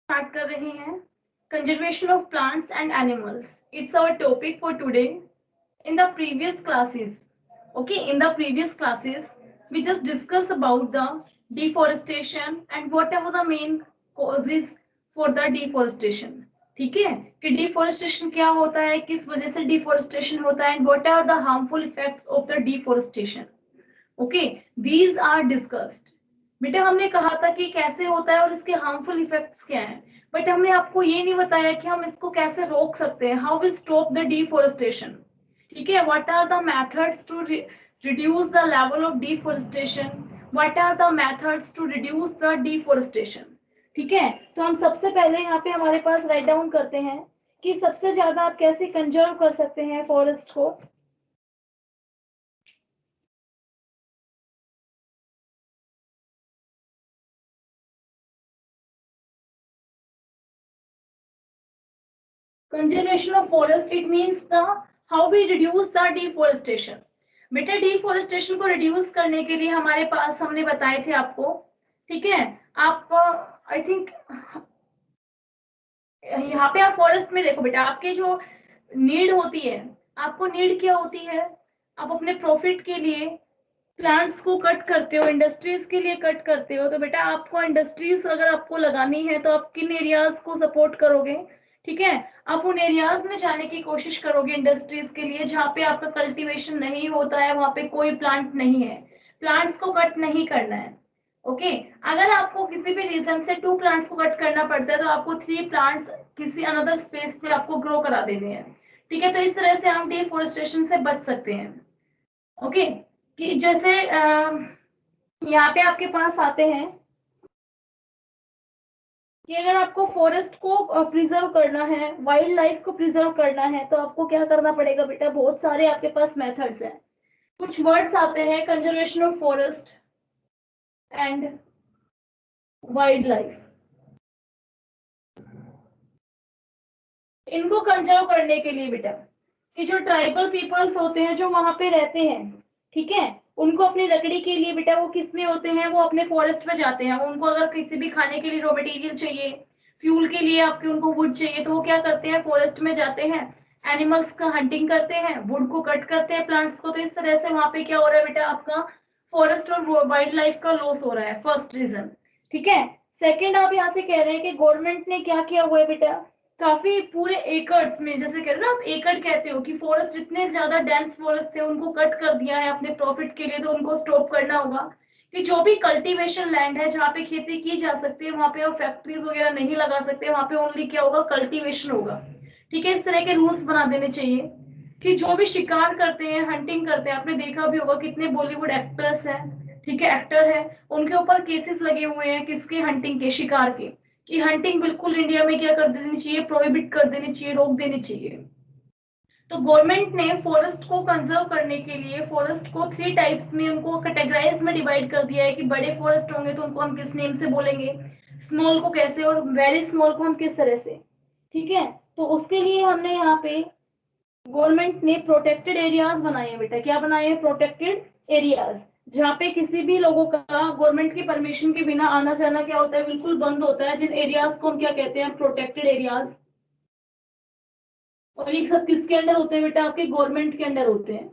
Start कर रहे हैं conservation of plants and animals. It's our topic for today. In the previous classes, okay, in the previous classes we just discussed about the deforestation and whatever the main causes for the deforestation. ठीक है कि deforestation क्या होता है, किस वजह से deforestation होता है, and what are the harmful effects of the deforestation. Okay, these are discussed. बेटा हमने कहा था कि कैसे होता है और इसके हार्मफुल इफेक्ट्स क्या हैं, बट हमने आपको ये नहीं बताया कि हम इसको कैसे रोक सकते हैं. How we stop the deforestation. ठीक है, what are the methods to reduce the level of deforestation, what are the methods to reduce the deforestation. ठीक है, तो हम सबसे पहले यहाँ पे हमारे पास राइट डाउन करते हैं कि सबसे ज्यादा आप कैसे कंजर्व कर सकते हैं फॉरेस्ट को. Conservation of forest, it means the how we reduce the deforestation. बेटा डिफोरेस्टेशन को रिड्यूस करने के लिए हमारे पास हमने बताए थे आपको. ठीक है, आप आई थिंक यहाँ पे आप फॉरेस्ट में देखो बेटा, आपके जो नीड होती है, आपको नीड क्या होती है, आप अपने प्रॉफिट के लिए प्लांट्स को कट करते हो, इंडस्ट्रीज के लिए कट करते हो. तो बेटा आपको इंडस्ट्रीज अगर आपको लगानी है तो आप किन एरियाज को सपोर्ट करोगे. ठीक है, आप उन एरियाज में जाने की कोशिश करोगे इंडस्ट्रीज के लिए जहाँ पे आपका कल्टीवेशन नहीं होता है, वहां पे कोई प्लांट नहीं है, प्लांट्स को कट नहीं करना है. ओके, अगर आपको किसी भी रीजन से 2 प्लांट्स को कट करना पड़ता है तो आपको 3 प्लांट्स किसी अनदर स्पेस पे आपको ग्रो करा देने हैं. ठीक है, तो इस तरह से हम डिफोरेस्टेशन से बच सकते हैं. ओके, कि जैसे यहाँ पे आपके पास आते हैं कि अगर आपको फॉरेस्ट को प्रिजर्व करना है, वाइल्ड लाइफ को प्रिजर्व करना है, तो आपको क्या करना पड़ेगा बेटा. बहुत सारे आपके पास मेथड्स हैं. कुछ वर्ड्स आते हैं, conservation of forest and wild life. इनको कंजर्व करने के लिए बेटा कि जो ट्राइबल पीपल्स होते हैं जो वहां पे रहते हैं, ठीक है, उनको अपनी लकड़ी के लिए बेटा वो किस में होते हैं, वो अपने फॉरेस्ट में जाते हैं. उनको अगर किसी भी खाने के लिए रॉ मटेरियल चाहिए, फ्यूल के लिए आपके उनको वुड चाहिए, तो वो क्या करते हैं, फॉरेस्ट में जाते हैं, एनिमल्स का हंटिंग करते हैं, वुड को कट करते हैं, प्लांट्स को. तो इस तरह से वहां पे क्या हो रहा है बेटा, आपका फॉरेस्ट और वाइल्ड लाइफ का लॉस हो रहा है. First reason. ठीक है, सेकेंड आप यहाँ से कह रहे हैं कि गवर्नमेंट ने क्या किया हुआ है बेटा, काफी पूरे एकर्स में, जैसे कह रहे हो ना आप, एकड़ कहते हो कि फॉरेस्ट इतने ज्यादा डेंस फॉरेस्ट थे उनको कट कर दिया है अपने प्रॉफिट के लिए. तो उनको स्टॉप करना होगा कि जो भी कल्टीवेशन लैंड है जहाँ पे खेती की जा सकती है वहां पे आप फैक्ट्रीज वगैरह नहीं लगा सकते, वहां पे ओनली क्या होगा, कल्टीवेशन होगा. ठीक है, इस तरह के रूल्स बना देने चाहिए कि जो भी शिकार करते हैं, हंटिंग करते हैं, आपने देखा भी होगा कितने बॉलीवुड एक्टर्स हैं, ठीक है, एक्टर है, उनके ऊपर केसेस लगे हुए हैं किसके, हंटिंग के, शिकार के, कि हंटिंग बिल्कुल इंडिया में क्या कर देनी चाहिए, प्रोहिबिट कर देनी चाहिए, रोक देनी चाहिए. तो गवर्नमेंट ने फॉरेस्ट को कंजर्व करने के लिए फॉरेस्ट को 3 टाइप्स में उनको कैटेगराइज में डिवाइड कर दिया है कि बड़े फॉरेस्ट होंगे तो उनको हम किस नेम से बोलेंगे, स्मॉल को कैसे, और वेरी स्मॉल को हम किस तरह से. ठीक है, तो उसके लिए हमने यहाँ पे गवर्नमेंट ने प्रोटेक्टेड एरियाज बनाए हैं बेटा. क्या बनाए हैं, प्रोटेक्टेड एरियाज, जहाँ पे किसी भी लोगों का गवर्नमेंट की परमिशन के बिना आना जाना क्या होता है, बिल्कुल बंद होता है. जिन एरियाज को हम क्या कहते हैं, प्रोटेक्टेड एरियाज. और ये सब किसके अंडर होते हैं बेटा, आपके गवर्नमेंट के अंडर होते हैं.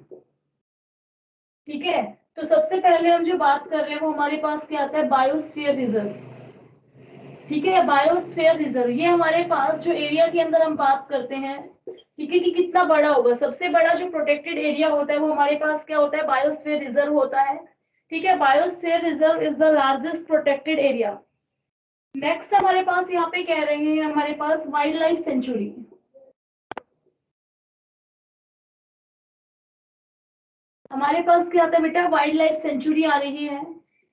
ठीक है, तो सबसे पहले हम जो बात कर रहे हैं वो हमारे पास क्या आता है, बायोस्फीयर रिजर्व. ठीक है, बायोस्फीयर रिजर्व ये हमारे पास जो एरिया के अंदर हम बात करते हैं, ठीक है, कि कितना बड़ा होगा. सबसे बड़ा जो प्रोटेक्टेड एरिया होता है वो हमारे पास क्या होता है, बायोस्फीयर रिजर्व होता है. ठीक है, biosphere reserve is the largest protected area. Next हमारे पास यहाँ पे कह रहे हैं हमारे पास वाइल्ड लाइफ सेंचुरी. हमारे पास क्या आता है बेटा, वाइल्ड लाइफ सेंचुरी आ रही है.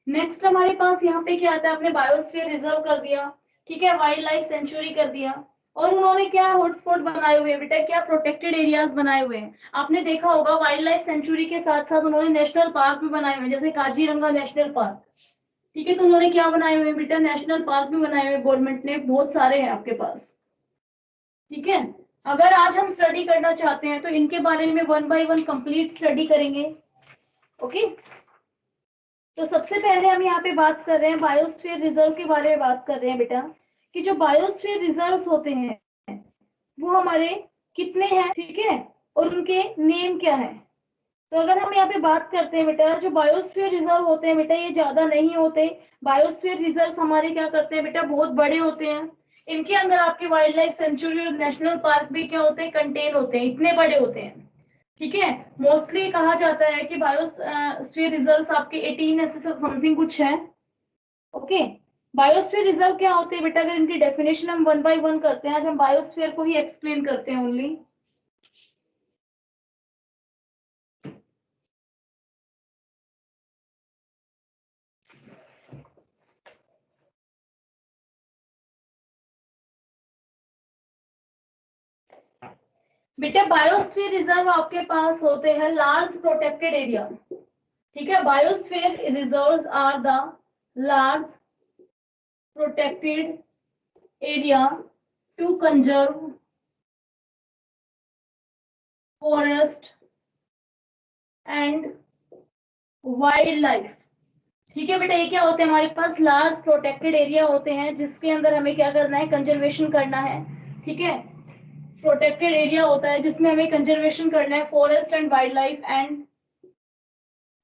नेक्स्ट हमारे पास यहाँ पे क्या आता है, आपने बायोस्फीयर रिजर्व कर दिया, ठीक है, वाइल्ड लाइफ सेंचुरी कर दिया, और उन्होंने क्या हॉटस्पॉट बनाए हुए हैं बेटा, क्या प्रोटेक्टेड एरियाज बनाए हुए हैं. आपने देखा होगा वाइल्ड लाइफ सेंचुरी के साथ साथ उन्होंने नेशनल पार्क भी बनाए हुए हैं, जैसे काजीरंगा नेशनल पार्क. ठीक है, तो उन्होंने क्या बनाए हुए हैं बेटा, नेशनल पार्क भी बनाए हुए, गवर्नमेंट ने बहुत सारे हैं आपके पास. ठीक है, अगर आज हम स्टडी करना चाहते हैं तो इनके बारे में 1 बाय 1 कंप्लीट स्टडी करेंगे. ओके, तो सबसे पहले हम यहाँ पे बात कर रहे हैं बायोस्फीयर रिजर्व के बारे में बात कर रहे हैं बेटा, कि जो बायोस्फीयर रिजर्व्स होते हैं वो हमारे कितने हैं, ठीक है, और उनके नेम क्या है। तो अगर हम यहाँ पे बात करते हैं बेटा, जो बायोस्फीयर रिजर्व होते हैं बेटा ये ज्यादा नहीं होते। बायोस्फीयर रिजर्व हमारे क्या करते हैं बेटा, बहुत बड़े होते हैं। इनके अंदर आपके वाइल्ड लाइफ सेंचुरी और नेशनल पार्क भी क्या होते हैं, कंटेन होते हैं, इतने बड़े होते हैं। ठीक है, मोस्टली कहा जाता है कि बायोस्फीयर रिजर्व आपके 18 ऐसे समथिंग कुछ है। ओके, बायोस्फीयर रिजर्व क्या होते हैं बेटा, अगर इनकी डेफिनेशन हम वन बाय वन करते हैं, आज हम बायोस्फीयर को ही एक्सप्लेन करते हैं ओनली। बेटा बायोस्फीयर रिजर्व आपके पास होते हैं लार्ज प्रोटेक्टेड एरिया। ठीक है, biosphere reserves are the large protected area to conserve forest and wildlife. ठीक है बेटा, ये क्या होते हैं, हमारे पास लार्ज प्रोटेक्टेड एरिया होते हैं जिसके अंदर हमें क्या करना है, कंजर्वेशन करना है। ठीक है, प्रोटेक्टेड एरिया होता है जिसमें हमें कंजर्वेशन करना है, forest and wildlife and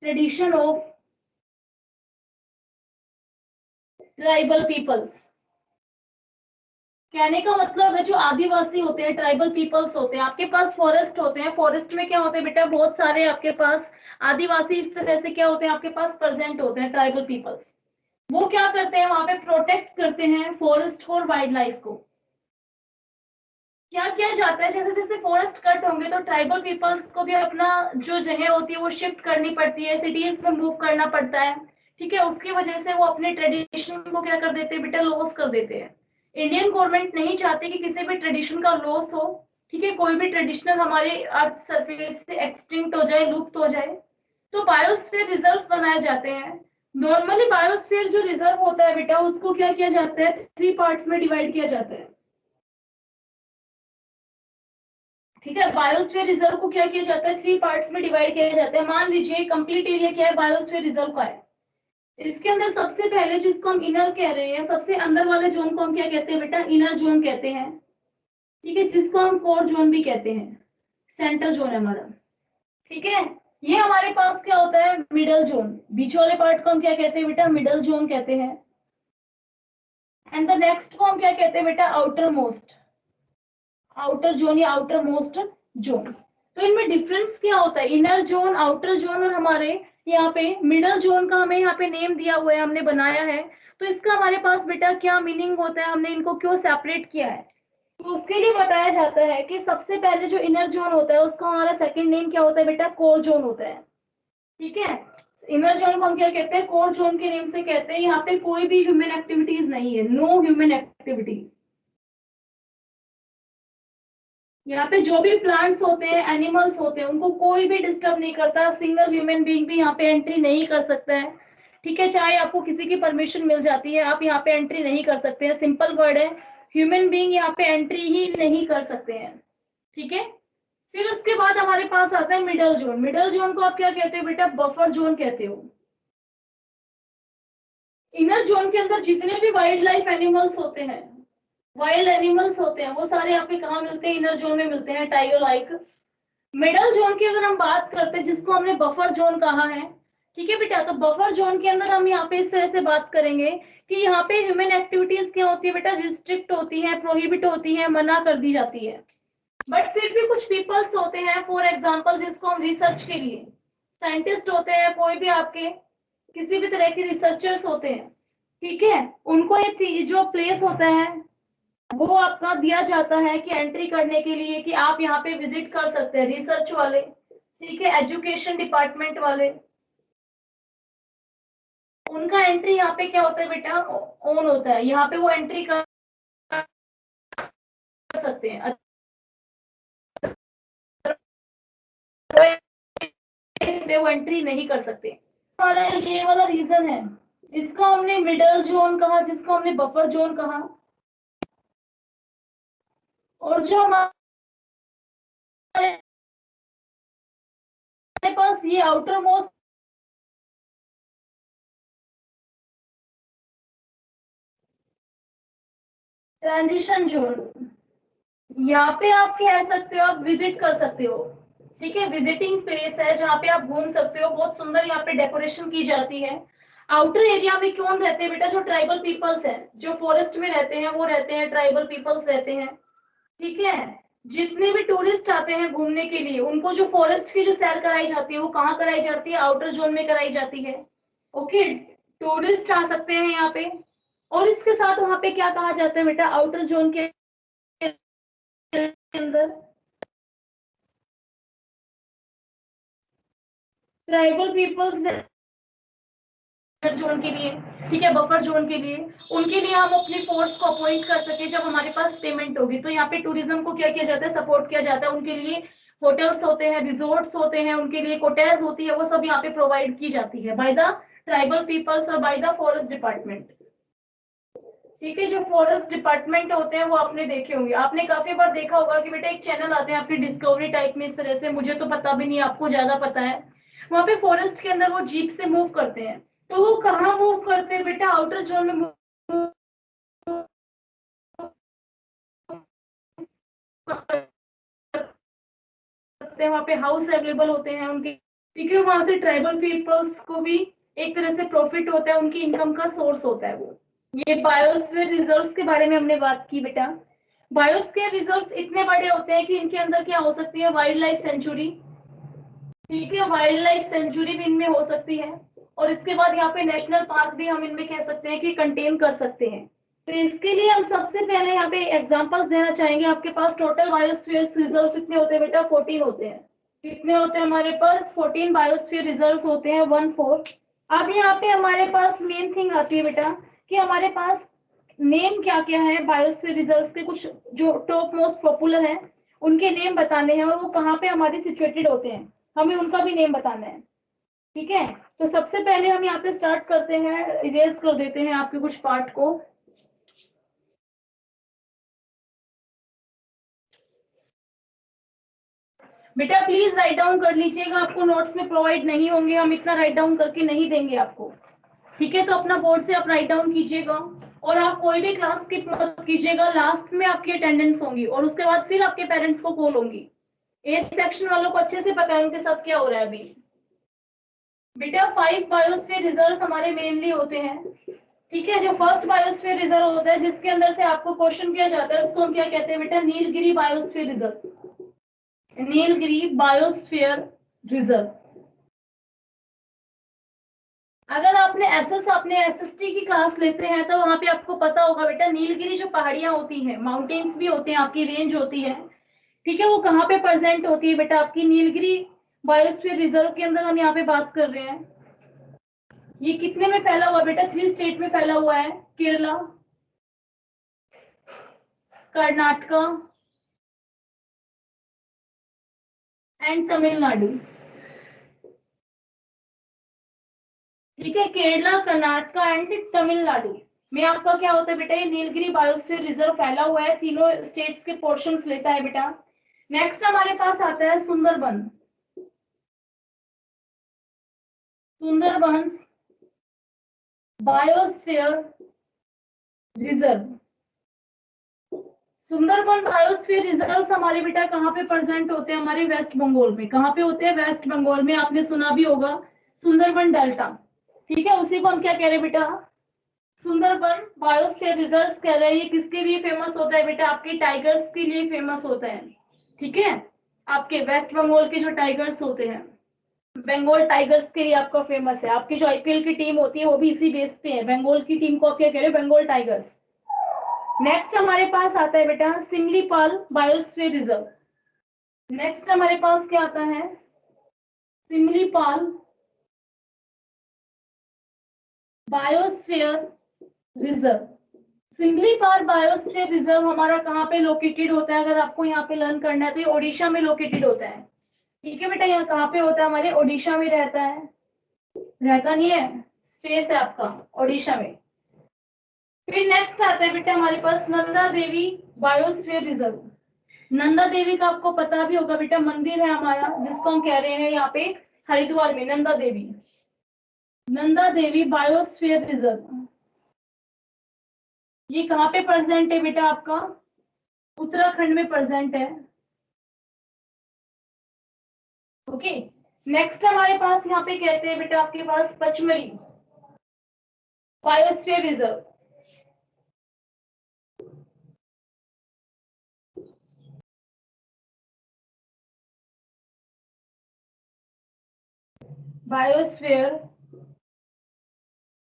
tradition of tribal peoples. कहने का मतलब है जो आदिवासी होते हैं, ट्राइबल पीपल्स होते हैं, आपके पास फॉरेस्ट होते हैं, फॉरेस्ट में क्या होते हैं बेटा, बहुत सारे आपके पास आदिवासी इस तरह से क्या होते हैं आपके पास प्रेजेंट होते हैं, ट्राइबल पीपल्स। वो क्या करते हैं, वहां पे प्रोटेक्ट करते हैं फॉरेस्ट और वाइल्ड लाइफ को। क्या किया जाता है, जैसे जैसे फॉरेस्ट कट होंगे तो ट्राइबल पीपल्स को भी अपना जो जगह होती है वो शिफ्ट करनी पड़ती है, सिटीज में मूव करना पड़ता है। ठीक है, उसकी वजह से वो अपने ट्रेडिशन को क्या कर देते हैं बेटा, लॉस कर देते हैं। इंडियन गवर्नमेंट नहीं चाहती कि किसी भी ट्रेडिशन का लॉस हो। ठीक है, कोई भी ट्रेडिशनल हमारे अर्थ सरफेस से एक्सटिंक्ट हो जाए, लुप्त हो जाए, तो बायोस्फीयर रिजर्व्स बनाए जाते हैं। नॉर्मली बायोस्फीयर जो रिजर्व होता है बेटा उसको क्या किया जाता है, 3 पार्ट्स में डिवाइड किया जाता है। ठीक है, बायोस्फीयर रिजर्व को क्या किया जाता है, 3 पार्ट्स में डिवाइड किया जाता है। मान लीजिए कंप्लीट एरिया क्या है, बायोस्फीयर रिजर्व का है। इसके अंदर सबसे पहले जिसको हम इनर कह रहे हैं, सबसे अंदर वाले जोन को हम क्या कहते हैं बेटा, इनर जोन कहते हैं। ठीक है, जिसको हम कोर जोन भी कहते हैं, सेंटर जोन है हमारा। ठीक है, ये हमारे पास क्या होता है, मिडल जोन। बीच वाले पार्ट को हम क्या कहते हैं बेटा, मिडल जोन कहते हैं। एंड द नेक्स्ट को हम क्या कहते हैं बेटा, आउटर मोस्ट, आउटर जोन या आउटर मोस्ट जोन। तो इनमें डिफरेंस क्या होता है, इनर जोन, आउटर जोन और हमारे यहाँ पे मिडल जोन का हमें यहाँ पे नेम दिया हुआ है, हमने बनाया है। तो इसका हमारे पास बेटा क्या मीनिंग होता है, हमने इनको क्यों सेपरेट किया है, तो उसके लिए बताया जाता है कि सबसे पहले जो इनर जोन होता है उसका हमारा सेकंड नेम क्या होता है बेटा, कोर जोन होता है। ठीक है, इनर जोन को हम क्या कहते हैं, कोर जोन के नेम से कहते हैं। यहाँ पे कोई भी ह्यूमन एक्टिविटीज नहीं है, नो ह्यूमन एक्टिविटीज। यहाँ पे जो भी प्लांट्स होते हैं, एनिमल्स होते हैं, उनको कोई भी डिस्टर्ब नहीं करता, सिंगल ह्यूमन बीइंग भी यहाँ पे एंट्री नहीं कर सकता है। ठीक है, चाहे आपको किसी की परमिशन मिल जाती है, आप यहाँ पे एंट्री नहीं कर सकते हैं, सिंपल वर्ड है, ह्यूमन बीइंग यहाँ पे एंट्री ही नहीं कर सकते हैं। ठीक है, फिर उसके बाद हमारे पास आता है मिडल जोन। मिडल जोन को आप क्या कहते हो बेटा, बफर जोन कहते हो। इनर जोन के अंदर जितने भी वाइल्ड लाइफ एनिमल्स होते हैं, वाइल्ड एनिमल्स होते हैं, वो सारे आपके कहाँ मिलते हैं, इनर जोन में मिलते हैं, टाइगर लाइक। मिडल जोन की अगर हम बात करते हैं, जिसको हमने बफर जोन कहा है, ठीक है बेटा, तो बफर जोन के अंदर हम यहाँ पे इस तरह से बात करेंगे कि यहाँ पे ह्यूमन एक्टिविटीज क्या होती है बेटा, रिस्ट्रिक्ट होती है, प्रोहिबिट होती है, मना कर दी जाती है। बट फिर भी कुछ पीपल्स होते हैं, फॉर एग्जाम्पल जिसको हम रिसर्च के लिए, साइंटिस्ट होते हैं, कोई भी आपके किसी भी तरह के रिसर्चर्स होते हैं, ठीक है, उनको ये जो प्लेस होता है वो आपका दिया जाता है कि एंट्री करने के लिए कि आप यहाँ पे विजिट कर सकते हैं, रिसर्च वाले, ठीक है, एजुकेशन डिपार्टमेंट वाले, उनका एंट्री यहाँ पे क्या होता है बेटा, ऑन होता है, यहाँ पे वो एंट्री कर सकते हैं, इसलिए वो एंट्री नहीं कर सकते। हमारा ये वाला रीजन है, इसको हमने मिडल जोन कहा, जिसको हमने बफर जोन कहा। और जो हमारे पास ये आउटर मोस्ट ट्रांजिशन जोन, यहाँ पे आप कह सकते हो, आप विजिट कर सकते हो, ठीक है, विजिटिंग प्लेस है जहाँ पे आप घूम सकते हो, बहुत सुंदर यहाँ पे डेकोरेशन की जाती है। आउटर एरिया में कौन रहते हैं बेटा? जो ट्राइबल पीपल्स हैं, जो फॉरेस्ट में रहते हैं वो रहते हैं, ट्राइबल पीपल्स रहते हैं, ठीक है। जितने भी टूरिस्ट आते हैं घूमने के लिए, उनको जो फॉरेस्ट की जो सैर कराई जाती है वो कहाँ कराई जाती है? आउटर जोन में कराई जाती है। ओके, टूरिस्ट आ सकते हैं यहाँ पे। और इसके साथ वहां पे क्या कहा जाता है बेटा? आउटर जोन के अंदर ट्राइबल पीपल्स जोन के लिए, ठीक है, बफर जोन के लिए, उनके लिए हम अपनी फोर्स को अपॉइंट कर सके जब हमारे पास पेमेंट होगी। तो यहाँ पे टूरिज्म को क्या किया जाता है? सपोर्ट किया जाता है। उनके लिए होटल्स होते हैं, रिजोर्ट्स होते हैं, उनके लिए कोटेल्स होती है, वो सब यहाँ पे प्रोवाइड की जाती है बाय द ट्राइबल पीपल्स और बाय द फॉरेस्ट डिपार्टमेंट। ठीक है, जो फॉरेस्ट डिपार्टमेंट होते हैं वो आपने देखे होंगे, आपने काफी बार देखा होगा कि बेटा एक चैनल आते हैं आपकी डिस्कवरी टाइप में, इस तरह से, मुझे तो पता भी नहीं, आपको ज्यादा पता है। वहां पे फॉरेस्ट के अंदर वो जीप से मूव करते हैं। तो वो कहाँ मूव करते हैं बेटा? आउटर जोन में मूव करते हैं, वहाँ पे हाउस अवेलेबल होते हैं उनके, ठीक है। वहां से ट्राइबल पीपल्स को भी एक तरह से प्रॉफिट होता है, उनकी इनकम का सोर्स होता है वो। ये बायोस्फीयर रिजर्व्स के बारे में हमने बात की बेटा। बायोस्फीयर रिजर्व्स इतने बड़े होते हैं कि इनके अंदर क्या हो सकती है? वाइल्ड लाइफ सेंचुरी, ठीक है, वाइल्ड लाइफ सेंचुरी भी इनमें हो सकती है। और इसके बाद यहाँ पे नेशनल पार्क भी हम इनमें कह सकते हैं कि कंटेन कर सकते हैं। तो इसके लिए हम सबसे पहले यहाँ पे एग्जांपल्स देना चाहेंगे। आपके पास टोटल बायोस्फीयर रिजर्व्स कितने होते हैं बेटा? 14 होते हैं। कितने होते हैं हमारे पास? 14 बायोस्फीयर रिजर्व्स होते हैं, 1/4। अब यहाँ पे हमारे पास मेन थिंग आती है बेटा कि हमारे पास नेम क्या क्या है बायोस्फीयर रिजर्व्स के, कुछ जो टॉप मोस्ट पॉपुलर है उनके नेम बताने हैं, और वो कहाँ पे हमारे सिचुएटेड होते हैं, हमें उनका भी नेम बताना है, ठीक है। तो सबसे पहले हम यहाँ पे स्टार्ट करते हैं, इरेज कर देते हैं आपके कुछ पार्ट को। बेटा प्लीज राइट डाउन कर लीजिएगा, आपको नोट्स में प्रोवाइड नहीं होंगे, हम इतना राइट डाउन करके नहीं देंगे आपको, ठीक है। तो अपना बोर्ड से आप राइट डाउन कीजिएगा, और आप कोई भी क्लास स्किप मत कीजिएगा, लास्ट में आपकी अटेंडेंस होंगी और उसके बाद फिर आपके पेरेंट्स को कॉल होंगी। ए सेक्शन वालों को अच्छे से पता है उनके साथ क्या हो रहा है अभी। बेटा 5 बायोस्फीयर रिजर्व हमारे मेनली होते हैं, ठीक है। जो फर्स्ट बायोस्फीयर रिजर्व होता है जिसके अंदर से आपको क्वेश्चन किया जाता है, उसको हम क्या कहते हैं बेटा? Nilgiri biosphere reserve, Nilgiri biosphere reserve. अगर आपने एसएसटी की क्लास लेते हैं तो वहां पे आपको पता होगा बेटा, नीलगिरी जो पहाड़ियां होती हैं, माउंटेन्स भी होते हैं, आपकी रेंज होती है, ठीक है, वो कहाँ पे प्रेजेंट होती है बेटा? आपकी नीलगिरी बायोस्फीयर रिजर्व के अंदर हम यहाँ पे बात कर रहे हैं। ये कितने में फैला हुआ बेटा? 3 स्टेट में फैला हुआ है, केरला, कर्नाटका एंड तमिलनाडु, ठीक है। केरला, कर्नाटका एंड तमिलनाडु में आपका क्या होता है बेटा? ये नीलगिरी बायोस्फीयर रिजर्व फैला हुआ है, तीनों स्टेट्स के पोर्शंस लेता है बेटा। नेक्स्ट हमारे पास आता है Sundarban, Sundarban biosphere reserve. Sundarban biosphere reserve हमारे बेटा कहाँ पे प्रेजेंट होते हैं? हमारे वेस्ट बंगाल में। कहाँ पे होते हैं? वेस्ट बंगाल में। आपने सुना भी होगा सुंदरबन डेल्टा, ठीक है, उसी को हम क्या कह रहे हैं बेटा? सुंदरबन बायोस्फीयर रिजर्व कह रहे हैं। ये किसके लिए फेमस होता है बेटा? आपके टाइगर्स के लिए फेमस होता है, ठीक है। आपके वेस्ट बंगाल के जो टाइगर्स होते हैं, बंगाल टाइगर्स के लिए आपका फेमस है। आपकी जो आईपीएल की टीम होती है वो भी इसी बेस पे है, बंगाल की टीम को आप क्या कह रहे हैं? बंगाल टाइगर्स। नेक्स्ट हमारे पास आता है बेटा सिमलीपाल बायोस्फीयर रिजर्व। नेक्स्ट हमारे पास क्या आता है? Simlipal biosphere reserve. Simlipal biosphere reserve हमारा कहाँ पे लोकेटेड होता है? अगर आपको यहाँ पे लर्न करना है तो ये ओडिशा में लोकेटेड होता है, ठीक है बेटा। यहाँ कहाँ पे होता है? हमारे ओडिशा में रहता है, रहता नहीं है, स्पेस है आपका ओडिशा में। फिर नेक्स्ट आता है बेटा हमारे पास नंदा देवी बायोस्फीयर रिजर्व। नंदा देवी का आपको पता भी होगा बेटा, मंदिर है हमारा जिसको हम कह रहे हैं यहाँ पे हरिद्वार में, नंदा देवी, नंदा देवी बायोस्फीयर रिजर्व। ये कहाँ पे प्रेजेंट है बेटा आपका? उत्तराखंड में प्रेजेंट है। ओके, नेक्स्ट हमारे पास यहाँ पे कहते हैं बेटा आपके पास Pachmarhi biosphere reserve. Biosphere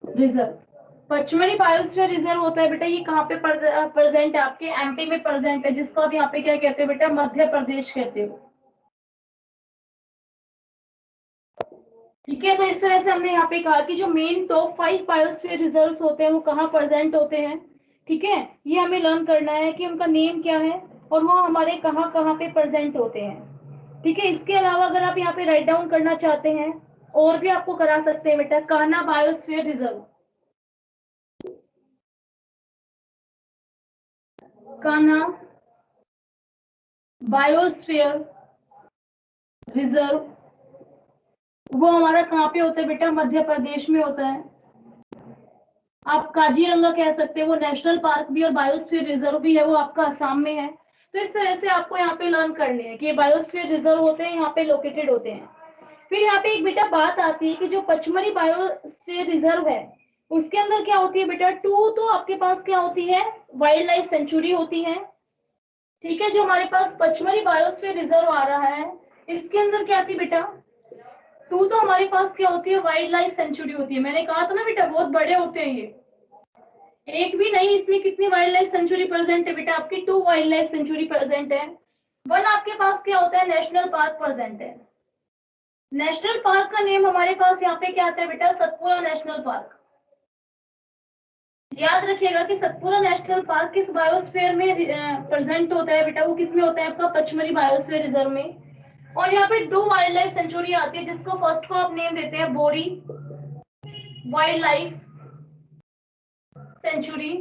reserve, Pachmarhi biosphere reserve होता है बेटा, ये कहाँ पे प्रेजेंट है? आपके एमपी में प्रेजेंट है, जिसको आप यहाँ पे क्या कहते हो बेटा? मध्य प्रदेश कहते हो। ठीक है, तो इस तरह से हमने यहाँ पे कहा कि जो मेन टॉप 5 बायोस्फीयर रिजर्व्स होते हैं वो कहाँ प्रेजेंट होते हैं। ठीक है, ये हमें लर्न करना है कि उनका नेम क्या है और वो हमारे कहाँ कहाँ पे प्रेजेंट होते हैं। ठीक है, इसके अलावा अगर आप यहाँ पे राइट डाउन करना चाहते हैं और भी आपको करा सकते हैं बेटा, Kanha biosphere reserve, Kanha biosphere reserve, वो हमारा कहाँ पे होता है बेटा? मध्य प्रदेश में होता है। आप काजीरंगा कह सकते हैं, वो नेशनल पार्क भी और बायोस्फीयर रिजर्व भी है, वो आपका असम में है। तो इस तरह से आपको यहाँ पे लर्न करने हैं कि ये बायोस्फीयर रिजर्व होते हैं, यहाँ पे लोकेटेड होते हैं। फिर यहाँ पे एक बेटा बात आती है कि जो पचमढ़ी बायोस्फीयर रिजर्व है उसके अंदर क्या होती है बेटा? तो आपके पास क्या होती है? वाइल्ड लाइफ सेंचुरी होती है। ठीक है, जो हमारे पास पचमढ़ी बायोस्फीयर रिजर्व आ रहा है इसके अंदर क्या थी बेटा? तो हमारे पास क्या होती है? वाइल्ड लाइफ सेंचुरी होती है। मैंने कहा था ना बेटा बहुत बड़े होते हैं ये, एक भी नहीं। इसमें कितनी वाइल्ड लाइफ सेंचुरी प्रेजेंट है बेटा? आपकी 2 वाइल्ड लाइफ सेंचुरी प्रेजेंट है। 1 आपके पास क्या होता है? नेशनल पार्क प्रेजेंट है। नेशनल पार्क का नेम हमारे पास यहाँ पे क्या आता है बेटा? Satpura national park. याद रखिएगा कि सतपुरा नेशनल पार्क किस बायोस्फीयर में प्रेजेंट होता है बेटा? वो किस में होता है? आपका पचमढ़ी बायोस्फीयर रिजर्व में। और यहाँ पे 2 वाइल्ड लाइफ सेंचुरी आती है, जिसको फर्स्ट को आप नेम देते हैं बोरी वाइल्ड लाइफ सेंचुरी।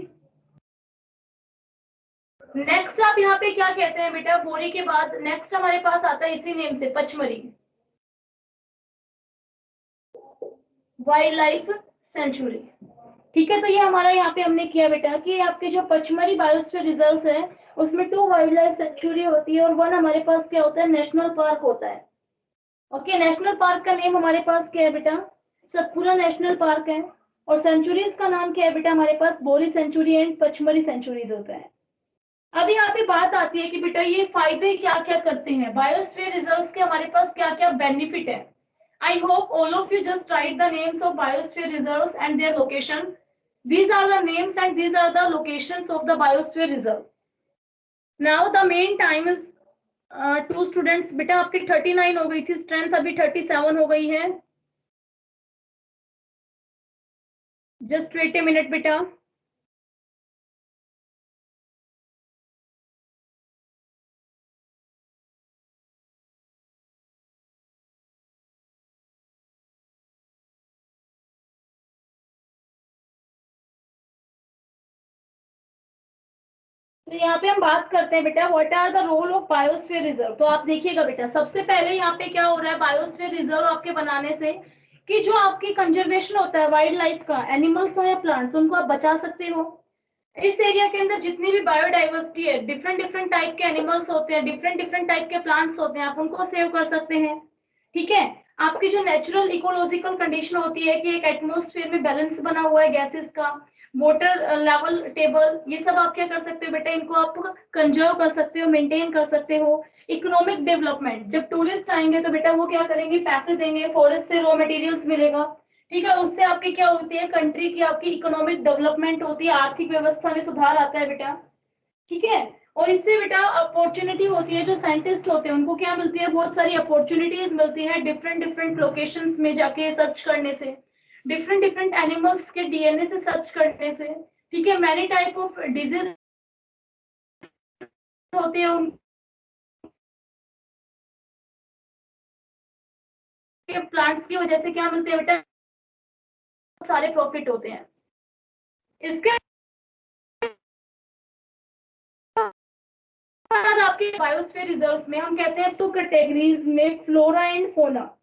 नेक्स्ट आप यहाँ पे क्या कहते हैं बेटा? बोरी के बाद नेक्स्ट हमारे पास आता है इसी नेम से पचमढ़ी वाइल्ड लाइफ सेंचुरी। ठीक है, तो ये हमारा यहाँ पे हमने किया बेटा कि आपके जो पचमढ़ी बायोस्फीयर रिजर्व्स है उसमें 2 वाइल्ड लाइफ सेंचुरी होती है और 1 हमारे पास क्या होता है? नेशनल पार्क होता है। ओके, नेशनल पार्क का नेम हमारे पास क्या है बेटा? सतपुरा नेशनल पार्क है। और सेंचुरीज का नाम क्या है बेटा? हमारे पास बोरी सेंचुरी एंड पचमढ़ी सेंचुरीज होता है। अब यहाँ पे बात आती है कि बेटा ये फायदे क्या क्या करते हैं, बायोस्फीयर रिजर्व्स के हमारे पास क्या क्या बेनिफिट है। I hope all of you just write the names of biosphere reserves and their location. These are the names and these are the locations of the biosphere reserve. Now the main time is 2 students, बेटा आपकी 39 हो गई थी strength, अभी 37 हो गई है। Just wait a minute बेटा। तो यहाँ पे हम बात करते हैं बेटा what are the role of biosphere reserve. तो आप देखिएगा बेटा सबसे पहले यहाँ पे क्या हो रहा है बायोस्फीयर रिजर्व आपके बनाने से, कि जो आपकी कंजर्वेशन होता है वाइल्ड लाइफ का, एनिमल्स हो या प्लांट्स, उनको आप बचा सकते हो। इस एरिया के अंदर जितनी भी बायोडाइवर्सिटी है, डिफरेंट डिफरेंट टाइप के एनिमल्स होते हैं, डिफरेंट डिफरेंट टाइप के प्लांट्स होते हैं, आप उनको सेव कर सकते हैं। ठीक है, आपकी जो नेचुरल इकोलॉजिकल कंडीशन होती है कि एक एटमॉस्फेयर में बैलेंस बना हुआ है गैसेस का, वाटर लेवल टेबल, ये सब आप क्या कर सकते हो बेटा? इनको आप कंजर्व कर सकते हो, मेंटेन कर सकते हो। इकोनॉमिक डेवलपमेंट, जब टूरिस्ट आएंगे तो बेटा वो क्या करेंगे? पैसे देंगे, फॉरेस्ट से रॉ मटेरियल्स मिलेगा। ठीक है, उससे आपकी क्या होती है? कंट्री की आपकी इकोनॉमिक डेवलपमेंट होती है, आर्थिक व्यवस्था में सुधार आता है बेटा। ठीक है, और इससे बेटा अपॉर्चुनिटी होती है, जो साइंटिस्ट होते हैं उनको क्या मिलती है? बहुत सारी अपॉर्चुनिटीज मिलती है डिफरेंट डिफरेंट लोकेशंस में जाके सर्च करने से, डिफरेंट डिफरेंट एनिमल्स के डीएनए से सर्च करने से। ठीक है, मैनी टाइप ऑफ डिजीज होते हैं उनके प्लांट्स की वजह से क्या मिलते हैं बेटा? सारे प्रॉफिट होते हैं। इसके बाद आपके बायोस्फीयर रिजर्व्स में हम कहते हैं 2 कैटेगरीज में, फ्लोरा एंड फोना।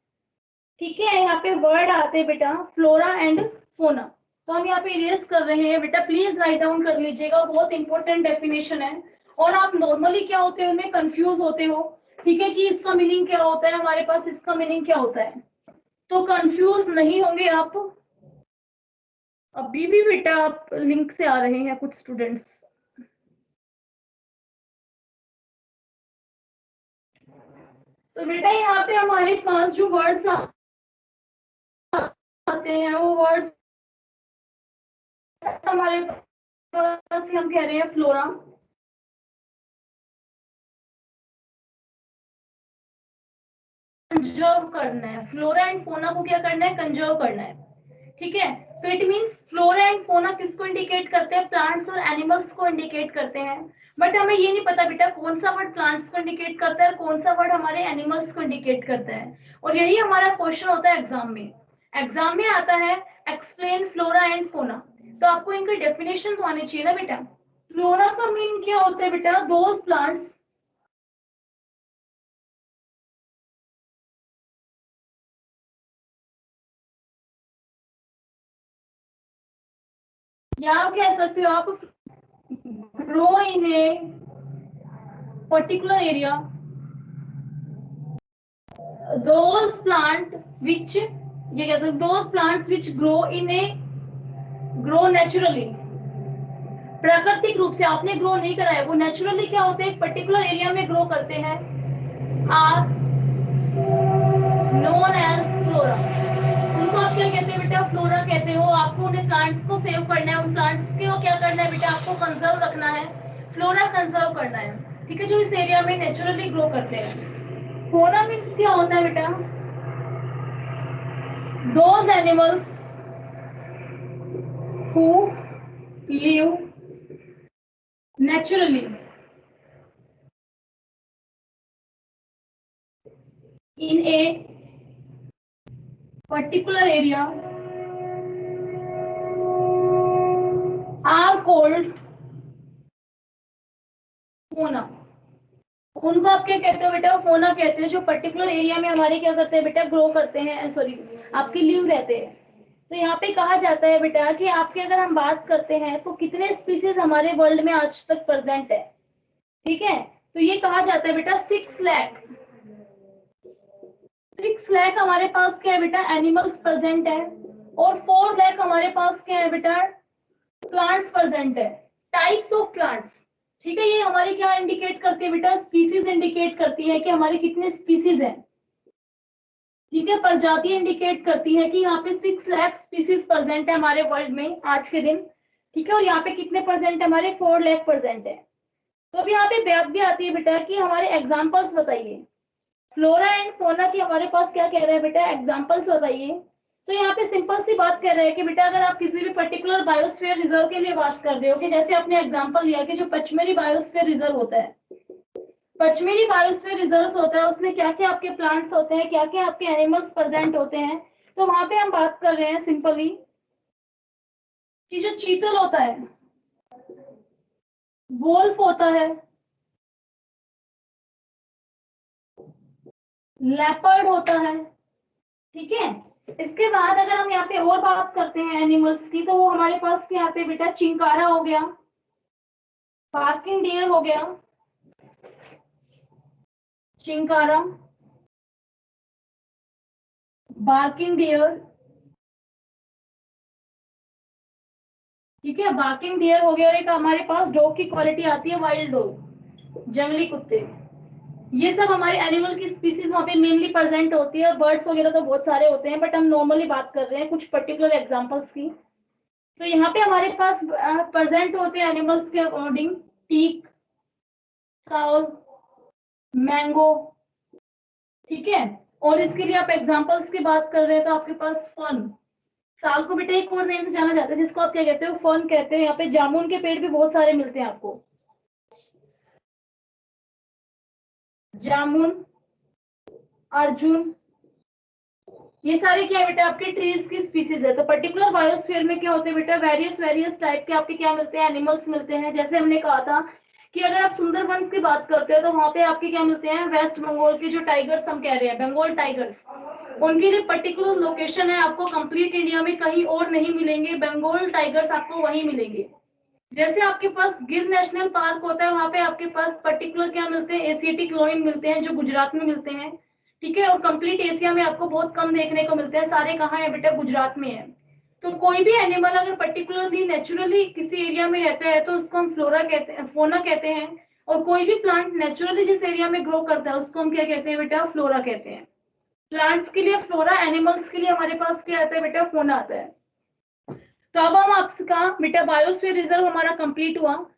ठीक है, यहाँ पे वर्ड आते हैं बेटा फ्लोरा एंड फोना। तो हम यहाँ पे इरेज कर रहे हैं बेटा, प्लीज राइट डाउन कर लीजिएगा, बहुत इंपॉर्टेंट डेफिनेशन है। और आप नॉर्मली क्या होते हैं उनमें कंफ्यूज होते हो, ठीक है, कि इसका मीनिंग क्या होता है, हमारे पास इसका मीनिंग क्या होता है, तो कंफ्यूज नहीं होंगे आप। अभी भी बेटा आप लिंक से आ रहे हैं कुछ स्टूडेंट्स। तो बेटा यहाँ पे हमारे पास जो वर्ड्स आते हैं वो वर्ड्स हमारे पास हम कह रहे हैं फ्लोरा, कंजर्व करना है, फ्लोरा एंड फोना को क्या करना है, कंजर्व करना है, ठीक है। तो it means flora and fauna किसको इंडिकेट करते हैं, प्लांट्स और एनिमल्स को इंडिकेट करते हैं। बट हमें ये नहीं पता बेटा कौन सा वर्ड प्लांट्स को इंडिकेट करता है और कौन सा वर्ड हमारे एनिमल्स को इंडिकेट करता है। और यही हमारा क्वेश्चन होता है एग्जाम में। एग्जाम में आता है एक्सप्लेन फ्लोरा एंड फोना, तो आपको इनका डेफिनेशन तो आनी चाहिए ना बेटा। फ्लोरा का मीन क्या होता है बेटा, दोज प्लांट्स या आप कह सकते हो आप grow in a particular area, those plant which ये कह सकते those plants which grow naturally, प्राकृतिक रूप से, आपने ग्रो नहीं कराया, वो नेचुरली क्या होते हैं एक पर्टिकुलर एरिया में ग्रो करते हैं, आर नोन एज फ्लोरा। उनको आप क्या कहते हैं बेटा, फ्लोरा कहते हो। आपको उन्हें प्लांट्स को सेव करना है, उन प्लांट्स को क्या करना है बेटा, आपको कंजर्व रखना है, फ्लोरा कंजर्व करना है, ठीक है, जो इस एरिया में नेचुरली ग्रो करते हैं। फोना मीन्स क्या होता है बेटा, those animals who live naturally in a particular area are called fauna। उनको आप क्या कहते हो बेटा, फोना कहते हैं, जो पर्टिकुलर एरिया में हमारे क्या करते हैं बेटा, ग्रो करते हैं, सॉरी आपके लिव रहते हैं। तो यहाँ पे कहा जाता है बेटा कि आपके अगर हम बात करते हैं तो कितने स्पीसीज हमारे वर्ल्ड में आज तक प्रेजेंट है, ठीक है। तो ये कहा जाता है बेटा 6 लाख, 6 लाख हमारे पास क्या है बेटा, एनिमल्स प्रेजेंट है, और 4 लाख हमारे पास क्या है बेटा, प्लांट्स प्रेजेंट है, टाइप्स ऑफ प्लांट्स, ठीक है। ये हमारी क्या इंडिकेट करती है बेटा, स्पीसीज इंडिकेट करती है कि हमारे कितने स्पीसीज हैं, ठीक है। प्रजाति इंडिकेट करती है कि यहाँ पे 6 लाख स्पीसीज प्रेजेंट है हमारे वर्ल्ड में आज के दिन, ठीक है। और यहाँ पे कितने प्रेजेंट है, हमारे 4 लाख प्रेजेंट है। तो अब यहाँ पे बात भी आती है बेटा कि हमारे एग्जाम्पल्स बताइए, फ्लोरा एंड फोना की हमारे पास क्या कह रहे हैं बेटा, एग्जाम्पल्स बताइए। तो यहाँ पे सिंपल सी बात कह रहे हैं कि बेटा अगर आप किसी भी पर्टिकुलर बायोस्फीयर रिजर्व के लिए बात कर रहे हो, कि जैसे आपने एग्जांपल लिया कि जो पचमढ़ी बायोस्फीयर रिजर्व होता है, पचमढ़ी बायोस्फीयर रिजर्व होता है, उसमें क्या क्या आपके प्लांट्स होते हैं, क्या क्या आपके एनिमल्स प्रेजेंट होते हैं। तो वहां पे हम बात कर रहे हैं सिंपली कि जो चीतल होता है, वोल्फ होता है, लेपर्ड होता है, ठीक है। इसके बाद अगर हम यहाँ पे और बात करते हैं एनिमल्स की, तो वो हमारे पास क्या आते हैं बेटा, चिंकारा हो गया, बार्किंग डियर हो गया, चिंकारा, बार्किंग डियर, ठीक है, बार्किंग डियर हो गया। और एक हमारे पास डॉग की क्वालिटी आती है वाइल्ड डॉग, जंगली कुत्ते। ये सब हमारे एनिमल की स्पीसीज वहां पे मेनली प्रेजेंट होती है। बर्ड्स वगैरह तो बहुत सारे होते हैं, बट हम नॉर्मली बात कर रहे हैं कुछ पर्टिकुलर एग्जांपल्स की। तो यहाँ पे हमारे पास प्रेजेंट होते हैं एनिमल्स के अकॉर्डिंग टीक, साउल, मैंगो, ठीक है। और इसके लिए आप एग्जांपल्स की बात कर रहे हैं तो आपके पास फन, साल को बेटा एक और नेम से जाना जाता है जिसको आप क्या कहते हो, फन कहते हैं। यहाँ पे जामुन के पेड़ भी बहुत सारे मिलते हैं आपको, जामुन, अर्जुन, ये सारे क्या है बेटा, आपके ट्रीज की स्पीसीज है। तो पर्टिकुलर बायोस्फीयर में क्या होते हैं बेटा, वेरियस वेरियस टाइप के आपके क्या मिलते हैं, एनिमल्स मिलते हैं। जैसे हमने कहा था कि अगर आप सुंदरबंस की बात करते हो तो वहां पे आपके क्या मिलते हैं, वेस्ट बंगाल के जो टाइगर्स हम कह रहे हैं, बंगाल टाइगर्स, उनकी जो पर्टिकुलर लोकेशन है आपको कंप्लीट इंडिया में कहीं और नहीं मिलेंगे, बंगाल टाइगर्स आपको वहीं मिलेंगे। जैसे आपके पास गिर नेशनल पार्क होता है, वहां पे आपके पास पर्टिकुलर क्या मिलते हैं, एशियाटिक लोइन मिलते हैं जो गुजरात में मिलते हैं, ठीक है, और कंप्लीट एशिया में आपको बहुत कम देखने को मिलते हैं, सारे कहाँ है बेटा, गुजरात में है। तो कोई भी एनिमल अगर पर्टिकुलरली नेचुरली किसी एरिया में रहता है तो उसको हम फ्लोरा कहते हैं, फोना कहते हैं, और कोई भी प्लांट नेचुरली जिस एरिया में ग्रो करता है उसको हम क्या कहते हैं बेटा, फ्लोरा कहते हैं। प्लांट्स के लिए फ्लोरा, एनिमल्स के लिए हमारे पास क्या आता है बेटा, फोना आता है। तो अब हम आपका बेटा बायोस्फीयर रिजर्व हमारा कंप्लीट हुआ।